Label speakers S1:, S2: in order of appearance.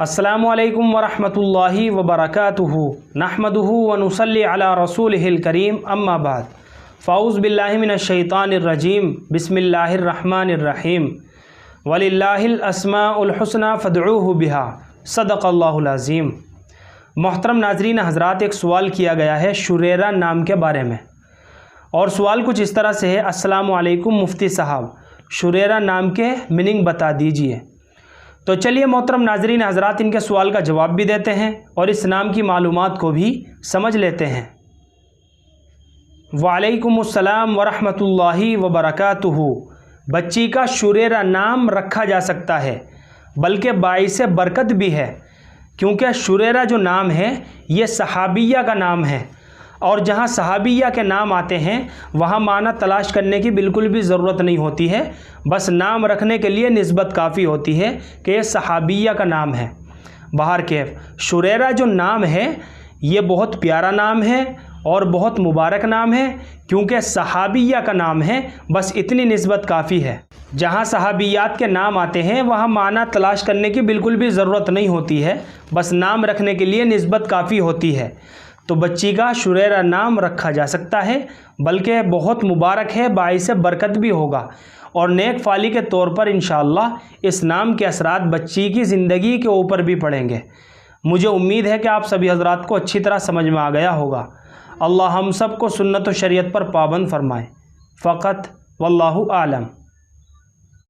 S1: अस्सलामु अलैकुम वरहमतुल्लाहि वबरकातुहू नहमदुहू व नुसल्ली अला रसूलिहिल करीम अम्मा बाद फ़ाऊज़ु बिल्लाहि मिनश शैतानिर रजीम बिस्मिल्लाहिर रहमानिर रहीम वलिल्लाहिल अस्माउल हुस्ना फ़दऊहु बिहा सदक़ल्लाहुल अज़ीम। मोहतरम नाज़रीन हज़रात, एक सवाल किया गया है शुरेरा नाम के बारे में, और सवाल कुछ इस तरह से है, अस्सलामु अलैकुम मुफ्ती साहब, शुरेरा नाम के मीनिंग बता दीजिए। तो चलिए मोहतरम नाज़रीन हज़रात, इनके सवाल का जवाब भी देते हैं और इस नाम की मालूमात को भी समझ लेते हैं। वालेकुमुस्सलाम वरहमतुल्लाहि वबरकातुहू। बच्ची का शुरेरा नाम रखा जा सकता है, बल्कि बाइसे बरकत भी है, क्योंकि शुरेरा जो नाम है ये सहाबिया का नाम है, और जहाँ सहाबिया के नाम आते हैं वहाँ माना तलाश करने की बिल्कुल भी ज़रूरत नहीं होती है, बस नाम रखने के लिए निस्बत काफ़ी होती है कि ये सहाबिया का नाम है। बाहर कैफ शुरेरा जो नाम है ये बहुत प्यारा नाम है और बहुत मुबारक नाम है, क्योंकि सहाबिया का नाम है, बस इतनी निस्बत काफ़ी है। जहाँ सहाबियात के नाम आते हैं वहाँ माना तलाश करने की बिल्कुल भी ज़रूरत नहीं होती है, बस नाम रखने के लिए निस्बत काफ़ी होती है। तो बच्ची का शुरेरा नाम रखा जा सकता है, बल्कि बहुत मुबारक है, बाइसे बरकत भी होगा, और नेक फाली के तौर पर इंशाअल्लाह इस नाम के असरात बच्ची की ज़िंदगी के ऊपर भी पड़ेंगे। मुझे उम्मीद है कि आप सभी हज़रात को अच्छी तरह समझ में आ गया होगा। अल्लाह हम सब को सुन्नत व शरीयत पर पाबंद फरमाए। फ़क़त वल्लाहु आलम।